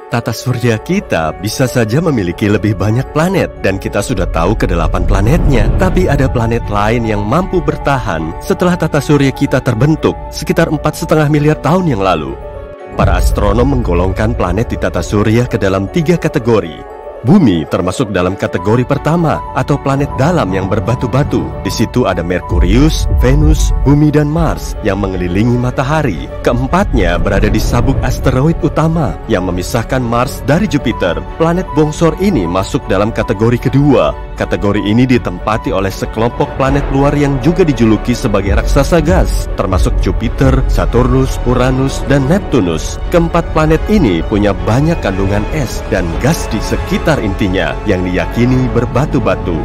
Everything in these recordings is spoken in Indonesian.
Tata surya kita bisa saja memiliki lebih banyak planet dan kita sudah tahu ke-8 planetnya. Tapi ada planet lain yang mampu bertahan setelah tata surya kita terbentuk sekitar 4,5 miliar tahun yang lalu. Para astronom menggolongkan planet di tata surya ke dalam 3 kategori. Bumi termasuk dalam kategori pertama atau planet dalam yang berbatu-batu. Di situ ada Merkurius, Venus, Bumi dan Mars yang mengelilingi matahari. Keempatnya berada di sabuk asteroid utama yang memisahkan Mars dari Jupiter. Planet bongsor ini masuk dalam kategori kedua. Kategori ini ditempati oleh sekelompok planet luar yang juga dijuluki sebagai raksasa gas, termasuk Jupiter, Saturnus, Uranus, dan Neptunus. Keempat planet ini punya banyak kandungan es dan gas di sekitar intinya yang diyakini berbatu-batu.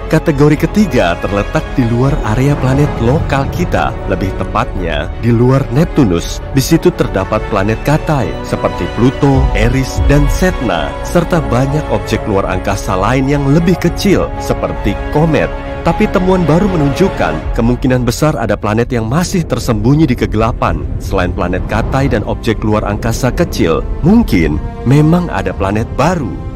Kategori ketiga terletak di luar area planet lokal kita, lebih tepatnya di luar Neptunus. Di situ terdapat planet Katai seperti Pluto, Eris, dan Sedna, serta banyak objek luar angkasa lain yang lebih kecil seperti komet. Tapi temuan baru menunjukkan kemungkinan besar ada planet yang masih tersembunyi di kegelapan. Selain planet Katai dan objek luar angkasa kecil, mungkin memang ada planet baru.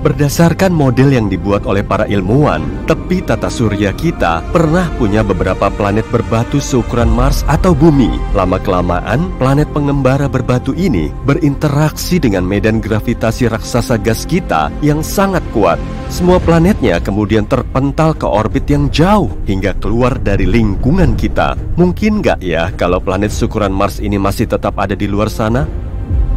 Berdasarkan model yang dibuat oleh para ilmuwan, tepi tata surya kita pernah punya beberapa planet berbatu seukuran Mars atau Bumi. Lama-kelamaan, planet pengembara berbatu ini berinteraksi dengan medan gravitasi raksasa gas kita yang sangat kuat. Semua planetnya kemudian terpental ke orbit yang jauh hingga keluar dari lingkungan kita. Mungkin nggak ya kalau planet seukuran Mars ini masih tetap ada di luar sana?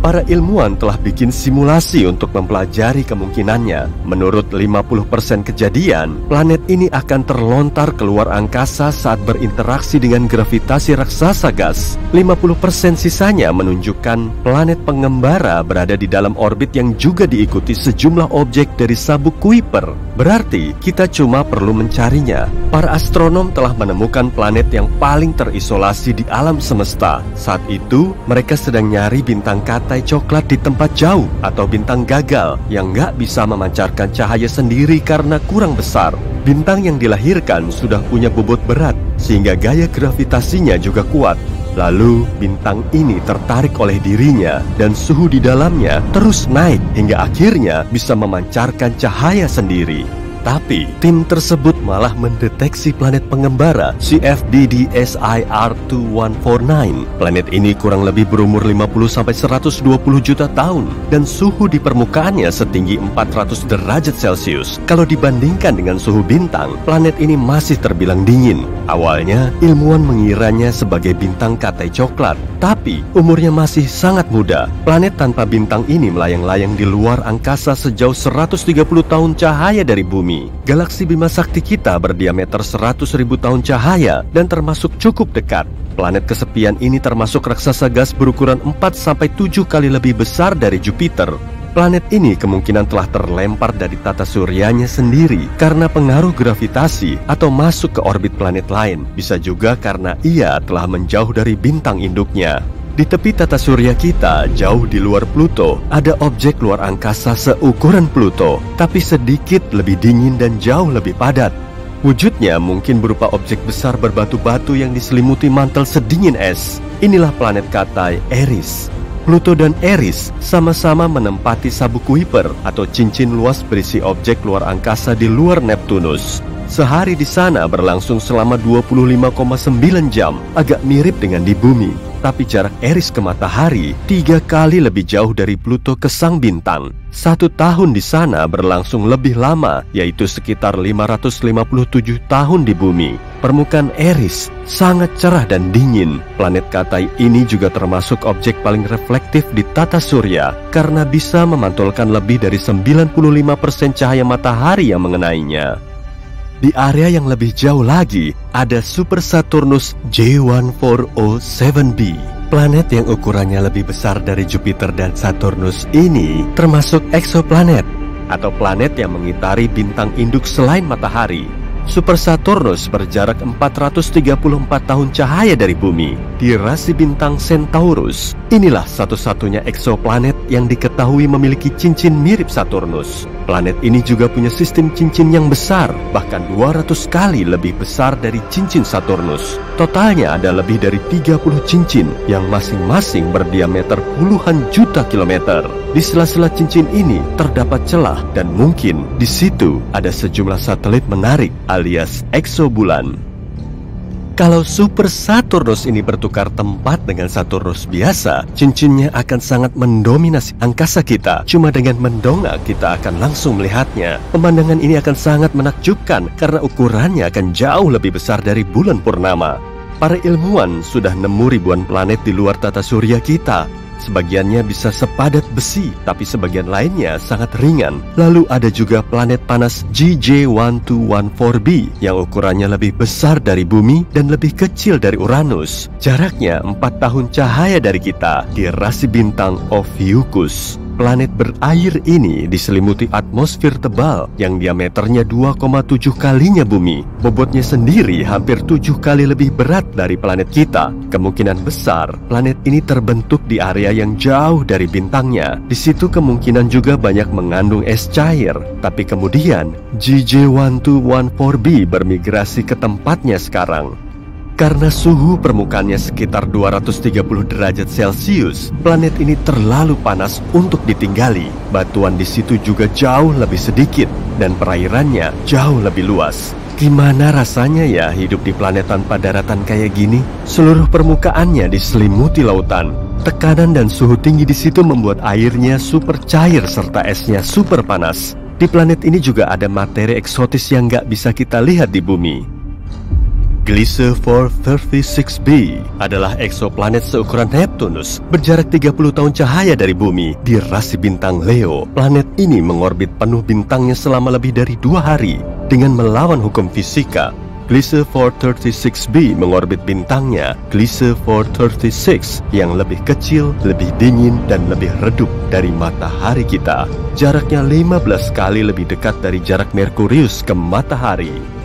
Para ilmuwan telah bikin simulasi untuk mempelajari kemungkinannya. Menurut 50% kejadian, planet ini akan terlontar keluar angkasa saat berinteraksi dengan gravitasi raksasa gas. 50% sisanya menunjukkan planet pengembara berada di dalam orbit yang juga diikuti sejumlah objek dari sabuk Kuiper. Berarti kita cuma perlu mencarinya. Para astronom telah menemukan planet yang paling terisolasi di alam semesta. Saat itu, mereka sedang nyari bintang Katai coklat di tempat jauh atau bintang gagal yang nggak bisa memancarkan cahaya sendiri karena kurang besar. Bintang yang dilahirkan sudah punya bobot berat sehingga gaya gravitasinya juga kuat. Lalu bintang ini tertarik oleh dirinya dan suhu di dalamnya terus naik hingga akhirnya bisa memancarkan cahaya sendiri. Tapi tim tersebut malah mendeteksi planet pengembara CFDD-SIR2149. Planet ini kurang lebih berumur 50-120 juta tahun dan suhu di permukaannya setinggi 400 derajat Celcius. Kalau dibandingkan dengan suhu bintang, planet ini masih terbilang dingin. Awalnya ilmuwan mengiranya sebagai bintang Katai coklat, tapi umurnya masih sangat muda. Planet tanpa bintang ini melayang-layang di luar angkasa sejauh 130 tahun cahaya dari bumi. Galaksi Bima Sakti kita berdiameter 100.000 tahun cahaya dan termasuk cukup dekat. Planet kesepian ini termasuk raksasa gas berukuran 4-7 kali lebih besar dari Jupiter. Planet ini kemungkinan telah terlempar dari tata suryanya sendiri karena pengaruh gravitasi atau masuk ke orbit planet lain. Bisa juga karena ia telah menjauh dari bintang induknya. Di tepi tata surya kita, jauh di luar Pluto, ada objek luar angkasa seukuran Pluto, tapi sedikit lebih dingin dan jauh lebih padat. Wujudnya mungkin berupa objek besar berbatu-batu yang diselimuti mantel sedingin es. Inilah planet Katai, Eris. Pluto dan Eris sama-sama menempati sabuk Kuiper atau cincin luas berisi objek luar angkasa di luar Neptunus. Sehari di sana berlangsung selama 25,9 jam, agak mirip dengan di bumi. Tapi jarak Eris ke matahari 3 kali lebih jauh dari Pluto ke sang bintang. 1 tahun di sana berlangsung lebih lama, yaitu sekitar 557 tahun di bumi. Permukaan Eris sangat cerah dan dingin. Planet Katai ini juga termasuk objek paling reflektif di tata surya karena bisa memantulkan lebih dari 95% cahaya matahari yang mengenainya. Di area yang lebih jauh lagi, ada Super Saturnus J1407b. Planet yang ukurannya lebih besar dari Jupiter dan Saturnus ini termasuk eksoplanet atau planet yang mengitari bintang induk selain matahari. Super Saturnus berjarak 434 tahun cahaya dari bumi di rasi bintang Centaurus. Inilah satu-satunya eksoplanet yang diketahui memiliki cincin mirip Saturnus. Planet ini juga punya sistem cincin yang besar, bahkan 200 kali lebih besar dari cincin Saturnus. Totalnya ada lebih dari 30 cincin yang masing-masing berdiameter puluhan juta kilometer. Di sela-sela cincin ini terdapat celah dan mungkin di situ ada sejumlah satelit menarik alias eksobulan. Kalau Super Saturnus ini bertukar tempat dengan Saturnus biasa, cincinnya akan sangat mendominasi angkasa kita. Cuma dengan mendongak kita akan langsung melihatnya. Pemandangan ini akan sangat menakjubkan karena ukurannya akan jauh lebih besar dari bulan purnama. Para ilmuwan sudah nemu ribuan planet di luar tata surya kita. Sebagiannya bisa sepadat besi, tapi sebagian lainnya sangat ringan. Lalu ada juga planet panas GJ1214b yang ukurannya lebih besar dari bumi dan lebih kecil dari Uranus. Jaraknya 4 tahun cahaya dari kita di rasi bintang Ophiuchus. Planet berair ini diselimuti atmosfer tebal yang diameternya 2,7 kalinya bumi. Bobotnya sendiri hampir 7 kali lebih berat dari planet kita. Kemungkinan besar planet ini terbentuk di area yang jauh dari bintangnya. Di situ kemungkinan juga banyak mengandung es cair. Tapi kemudian GJ1214b bermigrasi ke tempatnya sekarang. Karena suhu permukaannya sekitar 230 derajat Celcius, planet ini terlalu panas untuk ditinggali. Batuan di situ juga jauh lebih sedikit dan perairannya jauh lebih luas. Gimana rasanya ya hidup di planet tanpa daratan kayak gini? Seluruh permukaannya diselimuti lautan. Tekanan dan suhu tinggi di situ membuat airnya super cair serta esnya super panas. Di planet ini juga ada materi eksotis yang nggak bisa kita lihat di bumi. Gliese 436b adalah eksoplanet seukuran Neptunus, berjarak 30 tahun cahaya dari bumi di rasi bintang Leo. Planet ini mengorbit penuh bintangnya selama lebih dari 2 hari dengan melawan hukum fisika. Gliese 436b mengorbit bintangnya Gliese 436 yang lebih kecil, lebih dingin, dan lebih redup dari matahari kita. Jaraknya 15 kali lebih dekat dari jarak Merkurius ke matahari.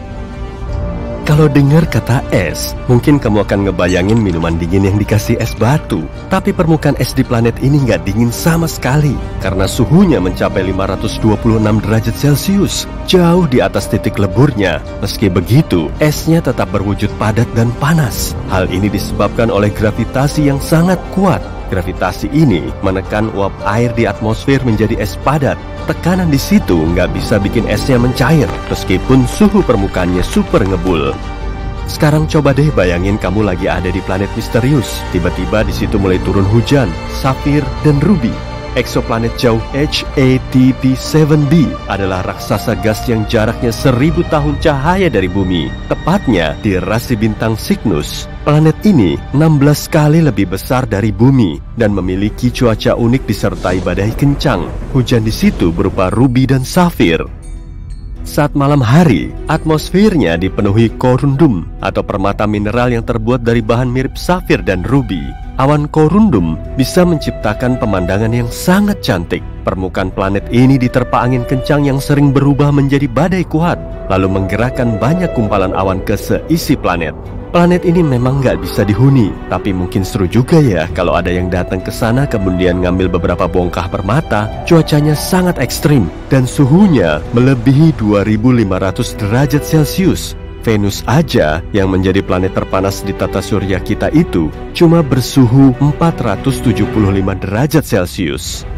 Kalau dengar kata es, mungkin kamu akan ngebayangin minuman dingin yang dikasih es batu. Tapi permukaan es di planet ini nggak dingin sama sekali, karena suhunya mencapai 526 derajat Celcius, jauh di atas titik leburnya. Meski begitu, esnya tetap berwujud padat dan panas. Hal ini disebabkan oleh gravitasi yang sangat kuat. Gravitasi ini menekan uap air di atmosfer menjadi es padat. Tekanan di situ nggak bisa bikin esnya mencair, meskipun suhu permukaannya super ngebul. Sekarang coba deh bayangin kamu lagi ada di planet misterius. Tiba-tiba di situ mulai turun hujan, safir, dan ruby. Eksoplanet jauh HATP7b adalah raksasa gas yang jaraknya 1000 tahun cahaya dari bumi, tepatnya di rasi bintang Cygnus. Planet ini 16 kali lebih besar dari bumi dan memiliki cuaca unik disertai badai kencang. Hujan di situ berupa ruby dan safir. Saat malam hari, atmosfernya dipenuhi korundum atau permata mineral yang terbuat dari bahan mirip safir dan ruby. Awan korundum bisa menciptakan pemandangan yang sangat cantik. Permukaan planet ini diterpa angin kencang yang sering berubah menjadi badai kuat, lalu menggerakkan banyak kumpalan awan ke seisi planet. Planet ini memang nggak bisa dihuni, tapi mungkin seru juga ya kalau ada yang datang ke sana kemudian ngambil beberapa bongkah permata. Cuacanya sangat ekstrim dan suhunya melebihi 2500 derajat Celcius. Venus aja yang menjadi planet terpanas di tata surya kita itu cuma bersuhu 475 derajat Celcius.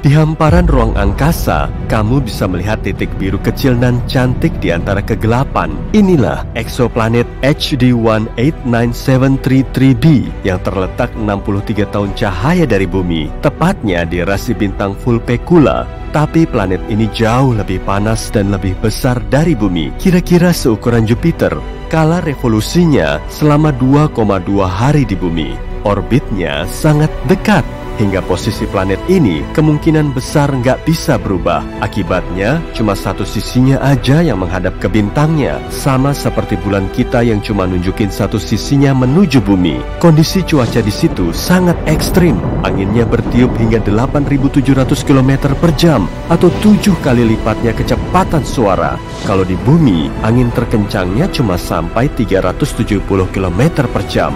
Di hamparan ruang angkasa, kamu bisa melihat titik biru kecil dan cantik di antara kegelapan. Inilah eksoplanet HD 189733b yang terletak 63 tahun cahaya dari bumi, tepatnya di rasi bintang Vulpecula. Tapi planet ini jauh lebih panas dan lebih besar dari bumi, kira-kira seukuran Jupiter. Kala revolusinya selama 2,2 hari di bumi. Orbitnya sangat dekat, hingga posisi planet ini kemungkinan besar nggak bisa berubah. Akibatnya, cuma satu sisinya aja yang menghadap ke bintangnya, sama seperti bulan kita yang cuma nunjukin satu sisinya menuju bumi. Kondisi cuaca di situ sangat ekstrim. Anginnya bertiup hingga 8.700 km per jam, atau 7 kali lipatnya kecepatan suara. Kalau di bumi, angin terkencangnya cuma sampai 370 km per jam.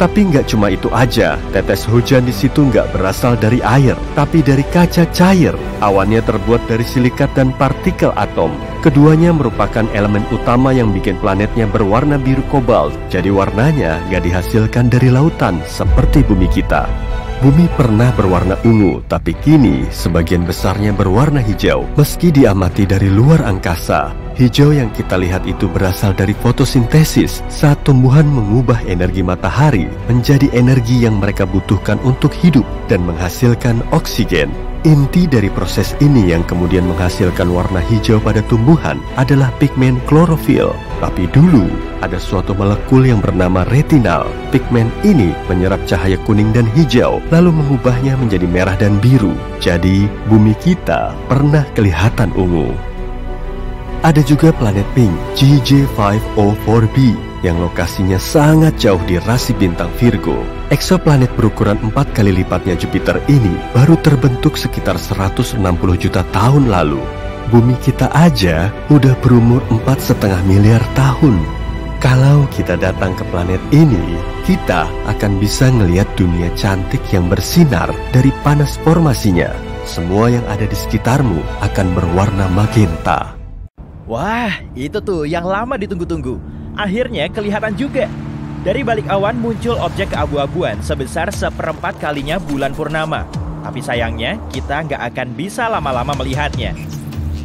Tapi nggak cuma itu aja, tetes hujan di situ nggak berasal dari air, tapi dari kaca cair. Awannya terbuat dari silikat dan partikel atom. Keduanya merupakan elemen utama yang bikin planetnya berwarna biru kobalt. Jadi warnanya nggak dihasilkan dari lautan seperti bumi kita. Bumi pernah berwarna ungu, tapi kini sebagian besarnya berwarna hijau. Meski diamati dari luar angkasa, hijau yang kita lihat itu berasal dari fotosintesis saat tumbuhan mengubah energi matahari menjadi energi yang mereka butuhkan untuk hidup dan menghasilkan oksigen. Inti dari proses ini yang kemudian menghasilkan warna hijau pada tumbuhan adalah pigmen klorofil. Tapi dulu ada suatu molekul yang bernama retinal. Pigmen ini menyerap cahaya kuning dan hijau lalu mengubahnya menjadi merah dan biru. Jadi bumi kita pernah kelihatan ungu. Ada juga planet pink GJ504b yang lokasinya sangat jauh di rasi bintang Virgo. Eksoplanet berukuran 4 kali lipatnya Jupiter ini baru terbentuk sekitar 160 juta tahun lalu. Bumi kita aja udah berumur 4,5 miliar tahun. Kalau kita datang ke planet ini, kita akan bisa ngelihat dunia cantik yang bersinar dari panas formasinya. Semua yang ada di sekitarmu akan berwarna magenta. Wah, itu tuh yang lama ditunggu-tunggu. Akhirnya kelihatan juga. Dari balik awan muncul objek keabu-abuan sebesar 1/4 kalinya bulan purnama. Tapi sayangnya kita nggak akan bisa lama-lama melihatnya.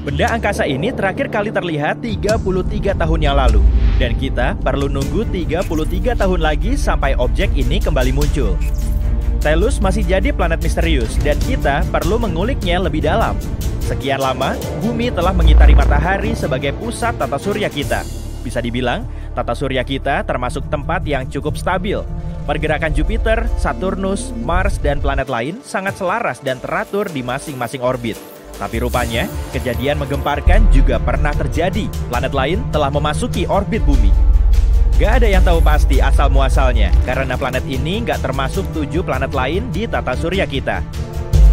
Benda angkasa ini terakhir kali terlihat 33 tahun yang lalu. Dan kita perlu nunggu 33 tahun lagi sampai objek ini kembali muncul. Tellus masih jadi planet misterius dan kita perlu menguliknya lebih dalam. Sekian lama, bumi telah mengitari matahari sebagai pusat tata surya kita. Bisa dibilang, tata surya kita termasuk tempat yang cukup stabil. Pergerakan Jupiter, Saturnus, Mars, dan planet lain sangat selaras dan teratur di masing-masing orbit. Tapi rupanya, kejadian menggemparkan juga pernah terjadi. Planet lain telah memasuki orbit bumi. Gak ada yang tahu pasti asal-muasalnya, karena planet ini gak termasuk 7 planet lain di tata surya kita.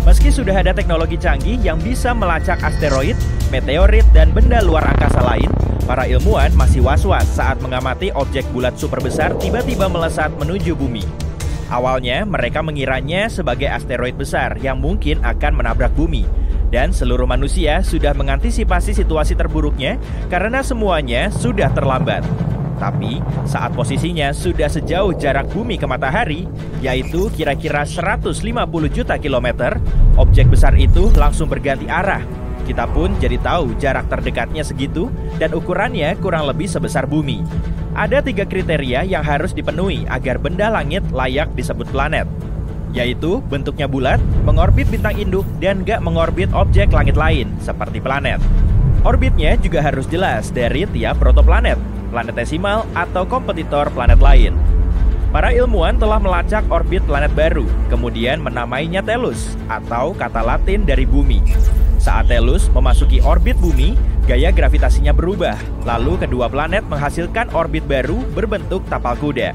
Meski sudah ada teknologi canggih yang bisa melacak asteroid, meteorit, dan benda luar angkasa lain, para ilmuwan masih was-was saat mengamati objek bulat super besar tiba-tiba melesat menuju bumi. Awalnya, mereka mengiranya sebagai asteroid besar yang mungkin akan menabrak bumi. Dan seluruh manusia sudah mengantisipasi situasi terburuknya karena semuanya sudah terlambat. Tapi saat posisinya sudah sejauh jarak bumi ke matahari, yaitu kira-kira 150 juta kilometer, objek besar itu langsung berganti arah. Kita pun jadi tahu jarak terdekatnya segitu dan ukurannya kurang lebih sebesar bumi. Ada 3 kriteria yang harus dipenuhi agar benda langit layak disebut planet, yaitu bentuknya bulat, mengorbit bintang induk, dan gak mengorbit objek langit lain seperti planet. Orbitnya juga harus jelas dari tiap protoplanet, planetesimal, atau kompetitor planet lain. Para ilmuwan telah melacak orbit planet baru, kemudian menamainya Tellus, atau kata Latin dari bumi. Saat Tellus memasuki orbit bumi, gaya gravitasinya berubah, lalu kedua planet menghasilkan orbit baru berbentuk tapal kuda.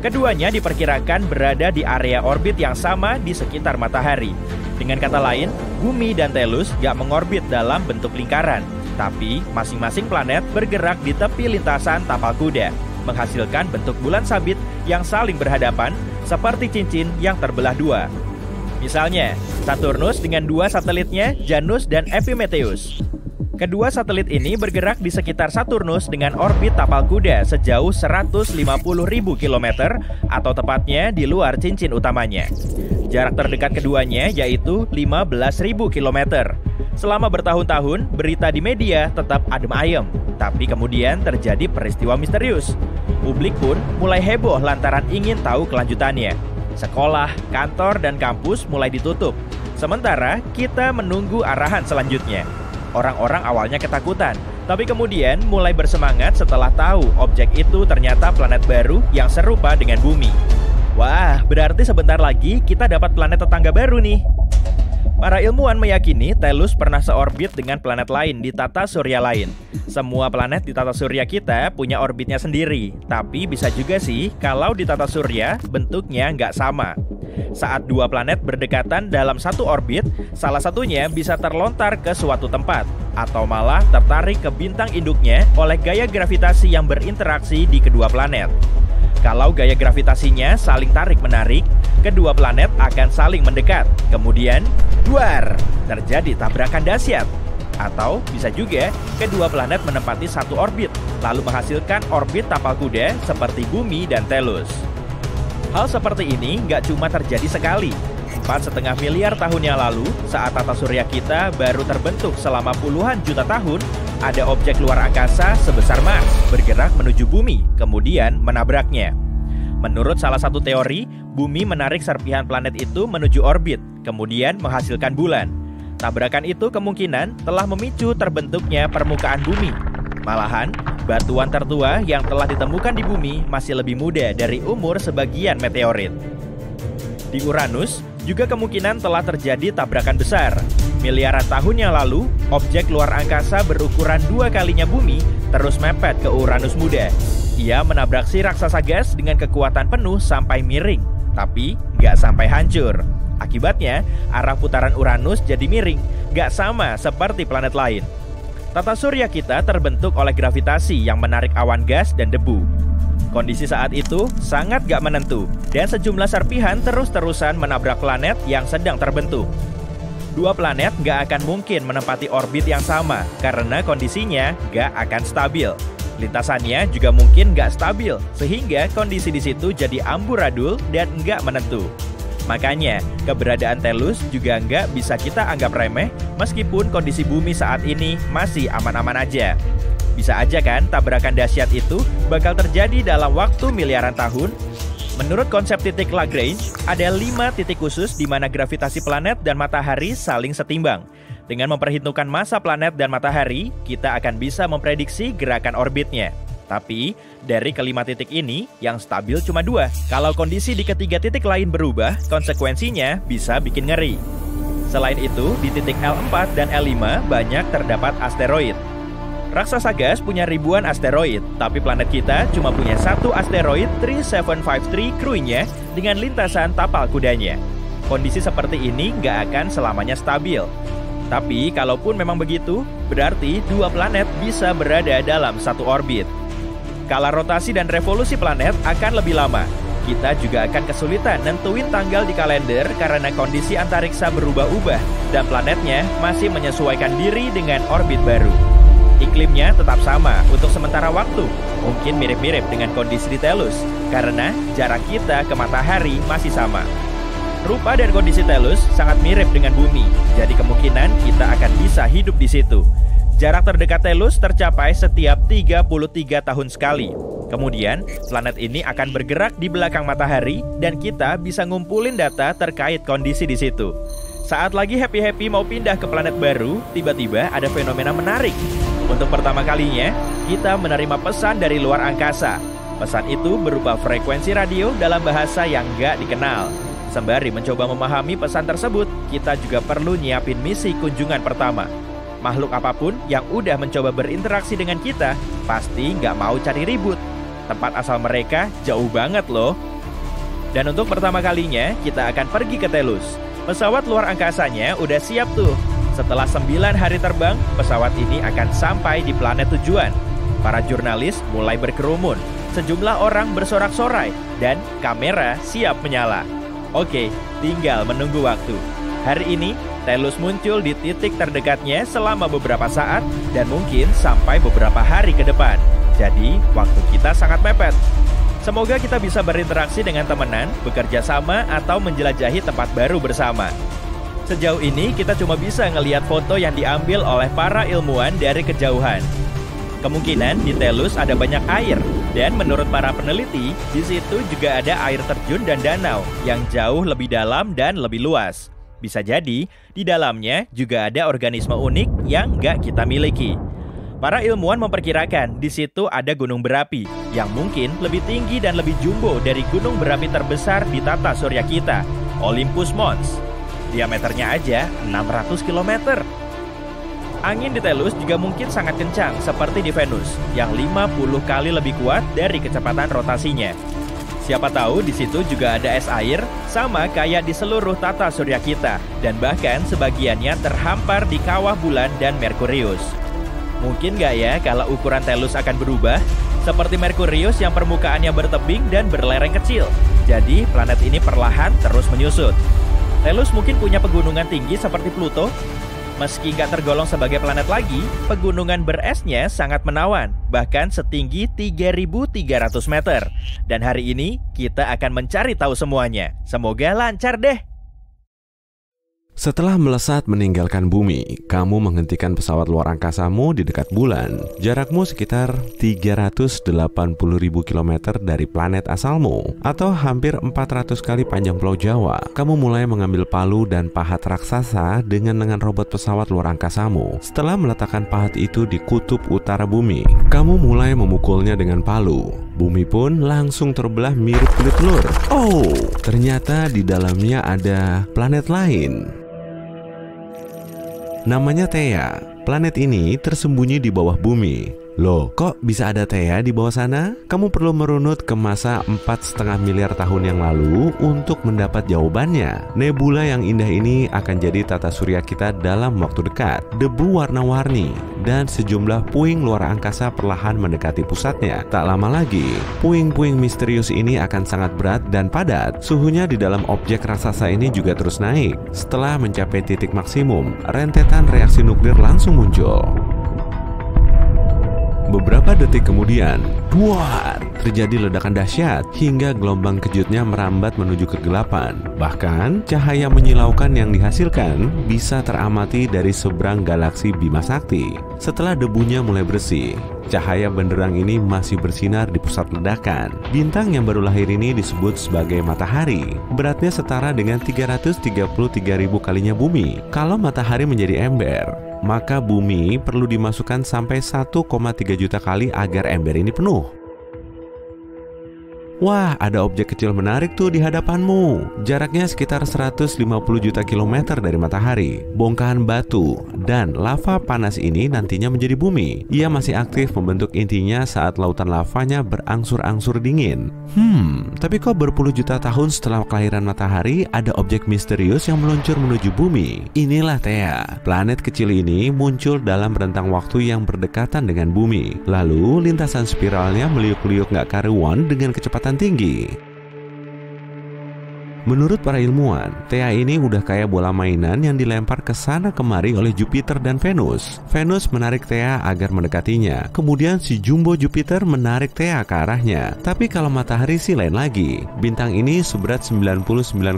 Keduanya diperkirakan berada di area orbit yang sama di sekitar matahari. Dengan kata lain, bumi dan Tellus gak mengorbit dalam bentuk lingkaran, tapi masing-masing planet bergerak di tepi lintasan tapal kuda, menghasilkan bentuk bulan sabit yang saling berhadapan seperti cincin yang terbelah dua. Misalnya, Saturnus dengan 2 satelitnya, Janus dan Epimetheus. Kedua satelit ini bergerak di sekitar Saturnus dengan orbit tapal kuda sejauh 150.000 km atau tepatnya di luar cincin utamanya. Jarak terdekat keduanya yaitu 15.000 km. Selama bertahun-tahun, berita di media tetap adem ayem. Tapi kemudian terjadi peristiwa misterius. Publik pun mulai heboh lantaran ingin tahu kelanjutannya. Sekolah, kantor, dan kampus mulai ditutup. Sementara kita menunggu arahan selanjutnya. Orang-orang awalnya ketakutan, tapi kemudian mulai bersemangat setelah tahu objek itu ternyata planet baru yang serupa dengan bumi. Wah, berarti sebentar lagi kita dapat planet tetangga baru nih. Para ilmuwan meyakini Tellus pernah seorbit dengan planet lain di tata surya lain. Semua planet di tata surya kita punya orbitnya sendiri, tapi bisa juga sih kalau di tata surya bentuknya nggak sama. Saat 2 planet berdekatan dalam satu orbit, salah satunya bisa terlontar ke suatu tempat, atau malah tertarik ke bintang induknya oleh gaya gravitasi yang berinteraksi di kedua planet. Kalau gaya gravitasinya saling tarik-menarik, kedua planet akan saling mendekat. Kemudian, duar, terjadi tabrakan dahsyat. Atau bisa juga kedua planet menempati satu orbit, lalu menghasilkan orbit tapal kuda seperti Bumi dan Tellus. Hal seperti ini nggak cuma terjadi sekali. 4,5 miliar tahun yang lalu, saat tata surya kita baru terbentuk selama puluhan juta tahun, ada objek luar angkasa sebesar Mars bergerak menuju Bumi, kemudian menabraknya. Menurut salah satu teori, Bumi menarik serpihan planet itu menuju orbit, kemudian menghasilkan bulan. Tabrakan itu kemungkinan telah memicu terbentuknya permukaan Bumi. Malahan, batuan tertua yang telah ditemukan di Bumi masih lebih muda dari umur sebagian meteorit. Di Uranus, juga kemungkinan telah terjadi tabrakan besar. Miliaran tahun yang lalu, objek luar angkasa berukuran 2 kalinya Bumi terus mepet ke Uranus muda. Ia menabrak si raksasa gas dengan kekuatan penuh sampai miring, tapi nggak sampai hancur. Akibatnya, arah putaran Uranus jadi miring, nggak sama seperti planet lain. Tata surya kita terbentuk oleh gravitasi yang menarik awan gas dan debu. Kondisi saat itu sangat gak menentu, dan sejumlah serpihan terus-terusan menabrak planet yang sedang terbentuk. Dua planet gak akan mungkin menempati orbit yang sama, karena kondisinya gak akan stabil. Lintasannya juga mungkin gak stabil, sehingga kondisi di situ jadi amburadul dan gak menentu. Makanya, keberadaan Tellus juga nggak bisa kita anggap remeh meskipun kondisi Bumi saat ini masih aman-aman aja. Bisa aja kan tabrakan dahsyat itu bakal terjadi dalam waktu miliaran tahun? Menurut konsep titik Lagrange, ada 5 titik khusus di mana gravitasi planet dan matahari saling setimbang. Dengan memperhitungkan massa planet dan matahari, kita akan bisa memprediksi gerakan orbitnya. Tapi, dari kelima titik ini, yang stabil cuma 2. Kalau kondisi di ketiga titik lain berubah, konsekuensinya bisa bikin ngeri. Selain itu, di titik L4 dan L5 banyak terdapat asteroid. Raksasa gas punya ribuan asteroid, tapi planet kita cuma punya satu asteroid 3753 Crui-nya dengan lintasan tapal kudanya. Kondisi seperti ini nggak akan selamanya stabil. Tapi, kalaupun memang begitu, berarti dua planet bisa berada dalam satu orbit. Skala rotasi dan revolusi planet akan lebih lama. Kita juga akan kesulitan nentuin tanggal di kalender karena kondisi antariksa berubah-ubah dan planetnya masih menyesuaikan diri dengan orbit baru. Iklimnya tetap sama untuk sementara waktu, mungkin mirip-mirip dengan kondisi di Tellus karena jarak kita ke matahari masih sama. Rupa dan kondisi Tellus sangat mirip dengan Bumi, jadi kemungkinan kita akan bisa hidup di situ. Jarak terdekat Tellus tercapai setiap 33 tahun sekali. Kemudian, planet ini akan bergerak di belakang matahari dan kita bisa ngumpulin data terkait kondisi di situ. Saat lagi happy-happy mau pindah ke planet baru, tiba-tiba ada fenomena menarik. Untuk pertama kalinya, kita menerima pesan dari luar angkasa. Pesan itu berupa frekuensi radio dalam bahasa yang nggak dikenal. Sembari mencoba memahami pesan tersebut, kita juga perlu nyiapin misi kunjungan pertama. Makhluk apapun yang udah mencoba berinteraksi dengan kita pasti nggak mau cari ribut. Tempat asal mereka jauh banget loh. Dan untuk pertama kalinya kita akan pergi ke Tellus. Pesawat luar angkasanya udah siap tuh. Setelah 9 hari terbang, pesawat ini akan sampai di planet tujuan. Para jurnalis mulai berkerumun. Sejumlah orang bersorak-sorai dan kamera siap menyala. Oke, tinggal menunggu waktu. Hari ini, Tellus muncul di titik terdekatnya selama beberapa saat dan mungkin sampai beberapa hari ke depan. Jadi, waktu kita sangat mepet. Semoga kita bisa berinteraksi dengan temenan, bekerja sama, atau menjelajahi tempat baru bersama. Sejauh ini, kita cuma bisa ngelihat foto yang diambil oleh para ilmuwan dari kejauhan. Kemungkinan di Tellus ada banyak air, dan menurut para peneliti, di situ juga ada air terjun dan danau yang jauh lebih dalam dan lebih luas. Bisa jadi, di dalamnya juga ada organisme unik yang nggak kita miliki. Para ilmuwan memperkirakan di situ ada gunung berapi yang mungkin lebih tinggi dan lebih jumbo dari gunung berapi terbesar di tata surya kita, Olympus Mons. Diameternya aja 600 km. Angin di Tellus juga mungkin sangat kencang seperti di Venus, yang 50 kali lebih kuat dari kecepatan rotasinya. Siapa tahu di situ juga ada es air, sama kayak di seluruh tata surya kita, dan bahkan sebagiannya terhampar di kawah bulan dan Merkurius. Mungkin nggak ya kalau ukuran Tellus akan berubah? seperti Merkurius yang permukaannya bertebing dan berlereng kecil. Jadi, planet ini perlahan terus menyusut. Tellus mungkin punya pegunungan tinggi seperti Pluto. Meski nggak tergolong sebagai planet lagi, pegunungan beresnya sangat menawan, bahkan setinggi 3.300 meter. Dan hari ini, kita akan mencari tahu semuanya. Semoga lancar deh! Setelah melesat meninggalkan bumi, kamu menghentikan pesawat luar angkasamu di dekat bulan. Jarakmu sekitar 380.000 km dari planet asalmu, atau hampir 400 kali panjang Pulau Jawa. Kamu mulai mengambil palu dan pahat raksasa dengan lengan robot pesawat luar angkasamu. Setelah meletakkan pahat itu di kutub utara bumi, kamu mulai memukulnya dengan palu. Bumi pun langsung terbelah mirip kulit telur. Oh, ternyata di dalamnya ada planet lain. Namanya Theia. Planet ini tersembunyi di bawah bumi. Loh, kok bisa ada Theia di bawah sana? Kamu perlu merunut ke masa 4,5 miliar tahun yang lalu untuk mendapat jawabannya. Nebula yang indah ini akan jadi tata surya kita dalam waktu dekat. Debu warna-warni dan sejumlah puing luar angkasa perlahan mendekati pusatnya. Tak lama lagi, puing-puing misterius ini akan sangat berat dan padat. Suhunya di dalam objek raksasa ini juga terus naik. Setelah mencapai titik maksimum, rentetan reaksi nuklir langsung muncul. Beberapa detik kemudian, duar, terjadi ledakan dahsyat hingga gelombang kejutnya merambat menuju kegelapan. Bahkan, cahaya menyilaukan yang dihasilkan bisa teramati dari seberang galaksi Bima Sakti. Setelah debunya mulai bersih, cahaya benderang ini masih bersinar di pusat ledakan. Bintang yang baru lahir ini disebut sebagai matahari. Beratnya setara dengan 333.000 kalinya bumi. Kalau matahari menjadi ember, maka bumi perlu dimasukkan sampai 1,3 juta kali agar ember ini penuh. Wah, ada objek kecil menarik tuh di hadapanmu. Jaraknya sekitar 150 juta kilometer dari matahari. Bongkahan batu dan lava panas ini nantinya menjadi bumi. Ia masih aktif membentuk intinya saat lautan lavanya berangsur-angsur dingin. Tapi kok berpuluh juta tahun setelah kelahiran matahari, ada objek misterius yang meluncur menuju bumi. Inilah Theia. Planet kecil ini muncul dalam rentang waktu yang berdekatan dengan bumi. Lalu lintasan spiralnya meliuk-liuk gak karuan dengan kecepatan tinggi. Menurut para ilmuwan, Theia ini udah kayak bola mainan yang dilempar ke sana kemari oleh Jupiter dan Venus. Venus menarik Theia agar mendekatinya. Kemudian si Jumbo Jupiter menarik Theia ke arahnya. Tapi kalau matahari sih lain lagi. Bintang ini seberat 99,8%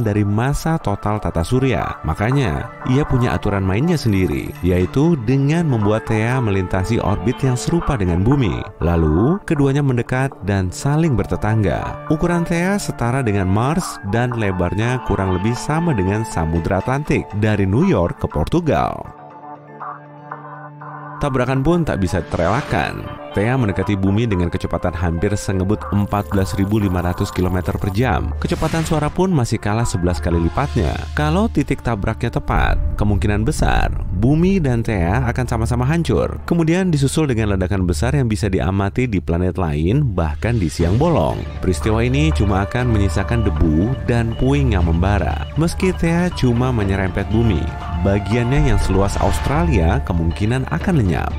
dari massa total tata surya. Makanya, ia punya aturan mainnya sendiri, yaitu dengan membuat Theia melintasi orbit yang serupa dengan bumi. Lalu, keduanya mendekat dan saling bertetangga. Ukuran Theia setara dengan Mars dan lebarnya kurang lebih sama dengan Samudra Atlantik dari New York ke Portugal. Tabrakan pun tak bisa terelakkan. Theia mendekati bumi dengan kecepatan hampir sengebut 14.500 km per jam. Kecepatan suara pun masih kalah 11 kali lipatnya. Kalau titik tabraknya tepat, kemungkinan besar bumi dan Theia akan sama-sama hancur. Kemudian disusul dengan ledakan besar yang bisa diamati di planet lain, bahkan di siang bolong. Peristiwa ini cuma akan menyisakan debu dan puing yang membara. Meski Theia cuma menyerempet bumi, bagiannya yang seluas Australia kemungkinan akan lenyap.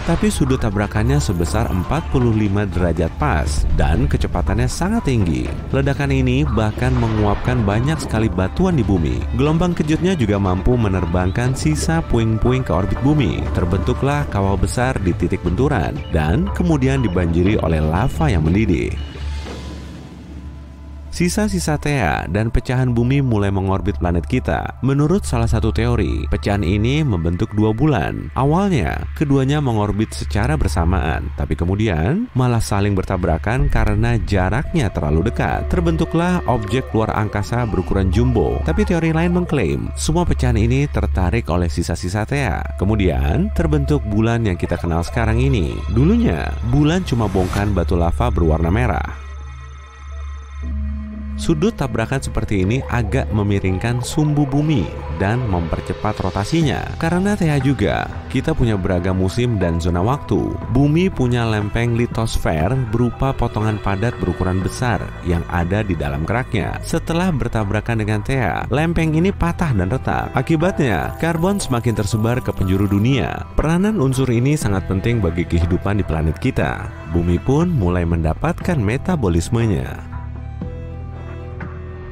Tapi sudut tabrakannya sebesar 45 derajat pas dan kecepatannya sangat tinggi. Ledakan ini bahkan menguapkan banyak sekali batuan di bumi. Gelombang kejutnya juga mampu menerbangkan sisa puing-puing ke orbit bumi. Terbentuklah kawah besar di titik benturan dan kemudian dibanjiri oleh lava yang mendidih. Sisa-sisa Theia dan pecahan bumi mulai mengorbit planet kita. Menurut salah satu teori, pecahan ini membentuk dua bulan. Awalnya, keduanya mengorbit secara bersamaan, tapi kemudian malah saling bertabrakan karena jaraknya terlalu dekat. Terbentuklah objek luar angkasa berukuran jumbo. Tapi teori lain mengklaim, semua pecahan ini tertarik oleh sisa-sisa Theia. Kemudian, terbentuk bulan yang kita kenal sekarang ini. Dulunya, bulan cuma bongkahan batu lava berwarna merah. Sudut tabrakan seperti ini agak memiringkan sumbu bumi dan mempercepat rotasinya. Karena Thea juga, kita punya beragam musim dan zona waktu. Bumi punya lempeng litosfer berupa potongan padat berukuran besar yang ada di dalam keraknya. Setelah bertabrakan dengan Thea, lempeng ini patah dan retak. Akibatnya, karbon semakin tersebar ke penjuru dunia. Peranan unsur ini sangat penting bagi kehidupan di planet kita. Bumi pun mulai mendapatkan metabolismenya.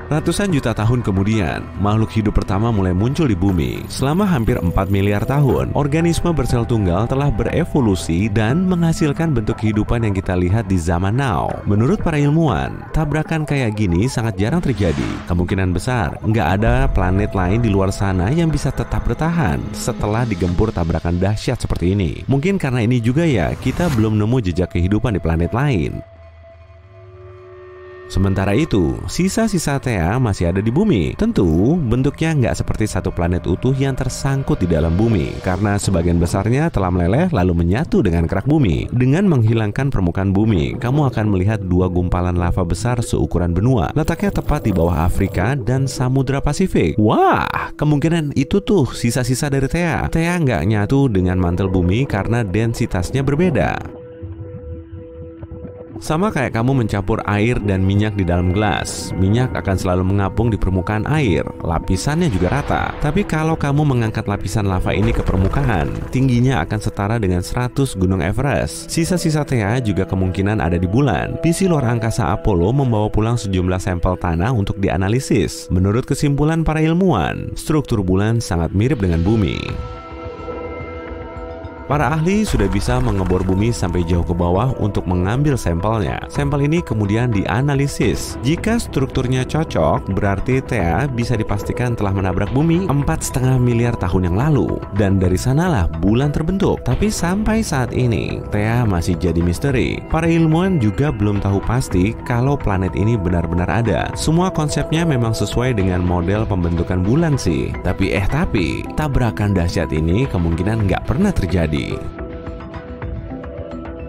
Ratusan juta tahun kemudian, makhluk hidup pertama mulai muncul di bumi. Selama hampir 4 miliar tahun, organisme bersel tunggal telah berevolusi dan menghasilkan bentuk kehidupan yang kita lihat di zaman now. Menurut para ilmuwan, tabrakan kayak gini sangat jarang terjadi. Kemungkinan besar, nggak ada planet lain di luar sana yang bisa tetap bertahan setelah digempur tabrakan dahsyat seperti ini. Mungkin karena ini juga ya, kita belum nemu jejak kehidupan di planet lain. Sementara itu, sisa-sisa Thea masih ada di bumi. Tentu, bentuknya nggak seperti satu planet utuh yang tersangkut di dalam bumi, karena sebagian besarnya telah meleleh lalu menyatu dengan kerak bumi. Dengan menghilangkan permukaan bumi, kamu akan melihat dua gumpalan lava besar seukuran benua, letaknya tepat di bawah Afrika dan Samudra Pasifik. Wah, kemungkinan itu tuh sisa-sisa dari Thea. Thea nggak nyatu dengan mantel bumi karena densitasnya berbeda. Sama kayak kamu mencampur air dan minyak di dalam gelas, minyak akan selalu mengapung di permukaan air, lapisannya juga rata. Tapi kalau kamu mengangkat lapisan lava ini ke permukaan, tingginya akan setara dengan 100 gunung Everest. Sisa-sisa Thea juga kemungkinan ada di bulan. Misi luar angkasa Apollo membawa pulang sejumlah sampel tanah untuk dianalisis. Menurut kesimpulan para ilmuwan, struktur bulan sangat mirip dengan bumi. Para ahli sudah bisa mengebor bumi sampai jauh ke bawah untuk mengambil sampelnya. Sampel ini kemudian dianalisis. Jika strukturnya cocok, berarti Thea bisa dipastikan telah menabrak bumi 4,5 miliar tahun yang lalu. Dan dari sanalah bulan terbentuk. Tapi sampai saat ini, Thea masih jadi misteri. Para ilmuwan juga belum tahu pasti kalau planet ini benar-benar ada. Semua konsepnya memang sesuai dengan model pembentukan bulan sih. Tapi tabrakan dahsyat ini kemungkinan nggak pernah terjadi.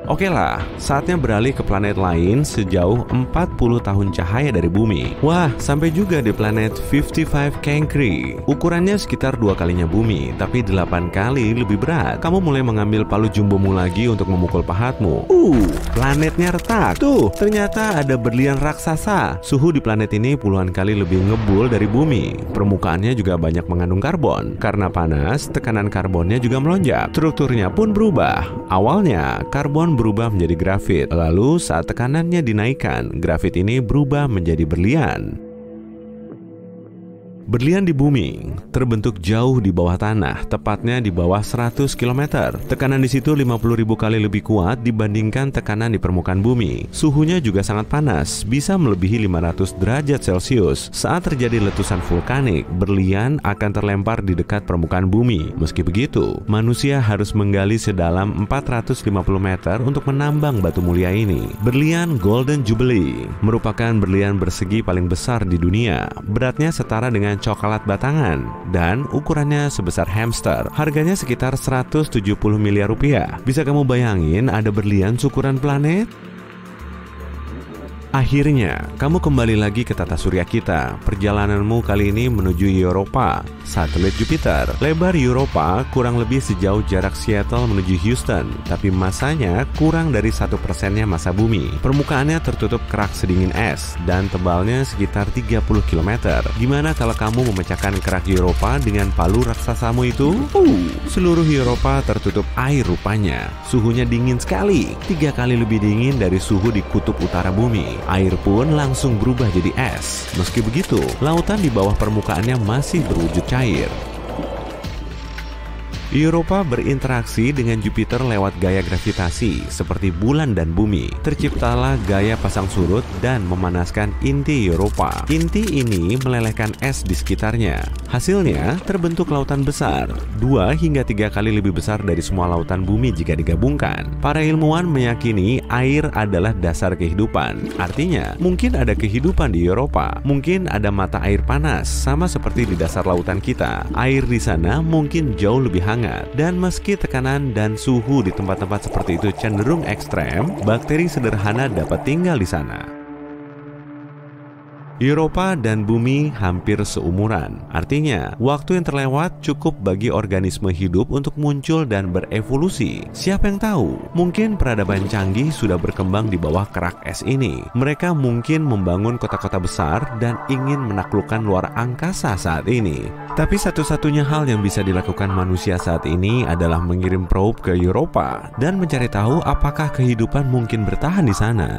Oke lah, saatnya beralih ke planet lain sejauh 40 tahun cahaya dari bumi. Wah, sampai juga di planet 55 Cancri. Ukurannya sekitar 2 kalinya bumi, tapi 8 kali lebih berat. Kamu mulai mengambil palu jumbomu lagi untuk memukul pahatmu. Planetnya retak. Tuh, ternyata ada berlian raksasa. Suhu di planet ini puluhan kali lebih ngebul dari bumi. Permukaannya juga banyak mengandung karbon. Karena panas, tekanan karbonnya juga melonjak. Strukturnya pun berubah. Awalnya, karbon berubah menjadi grafit. Lalu saat tekanannya dinaikkan, grafit ini berubah menjadi berlian. Berlian di bumi terbentuk jauh di bawah tanah, tepatnya di bawah 100 km. Tekanan di situ 50.000 kali lebih kuat dibandingkan tekanan di permukaan bumi. Suhunya juga sangat panas, bisa melebihi 500 derajat Celcius. Saat terjadi letusan vulkanik, berlian akan terlempar di dekat permukaan bumi. Meski begitu, manusia harus menggali sedalam 450 meter untuk menambang batu mulia ini. Berlian Golden Jubilee merupakan berlian bersegi paling besar di dunia. Beratnya setara dengan coklat batangan dan ukurannya sebesar hamster. Harganya sekitar 170 miliar rupiah. Bisa kamu bayangin ada berlian seukuran planet? Akhirnya, kamu kembali lagi ke tata surya kita. Perjalananmu kali ini menuju Europa, satelit Jupiter. Lebar Europa kurang lebih sejauh jarak Seattle menuju Houston, tapi masanya kurang dari 1%-nya massa bumi. Permukaannya tertutup kerak sedingin es, dan tebalnya sekitar 30 km. Gimana kalau kamu memecahkan kerak Europa dengan palu raksasamu itu? Seluruh Europa tertutup air rupanya. Suhunya dingin sekali, 3 kali lebih dingin dari suhu di kutub utara bumi. Air pun langsung berubah jadi es. Meski begitu, lautan di bawah permukaannya masih berwujud cair. Europa berinteraksi dengan Jupiter lewat gaya gravitasi seperti bulan dan bumi. Terciptalah gaya pasang surut dan memanaskan inti Europa. Inti ini melelehkan es di sekitarnya. Hasilnya terbentuk lautan besar, 2 hingga 3 kali lebih besar dari semua lautan bumi jika digabungkan. Para ilmuwan meyakini air adalah dasar kehidupan. Artinya, mungkin ada kehidupan di Europa. Mungkin ada mata air panas, sama seperti di dasar lautan kita. Air di sana mungkin jauh lebih hangat. Dan meski tekanan dan suhu di tempat-tempat seperti itu cenderung ekstrem, bakteri sederhana dapat tinggal di sana. Europa dan bumi hampir seumuran. Artinya, waktu yang terlewat cukup bagi organisme hidup untuk muncul dan berevolusi. Siapa yang tahu? Mungkin peradaban canggih sudah berkembang di bawah kerak es ini. Mereka mungkin membangun kota-kota besar dan ingin menaklukkan luar angkasa saat ini. Tapi satu-satunya hal yang bisa dilakukan manusia saat ini adalah mengirim probe ke Europa dan mencari tahu apakah kehidupan mungkin bertahan di sana.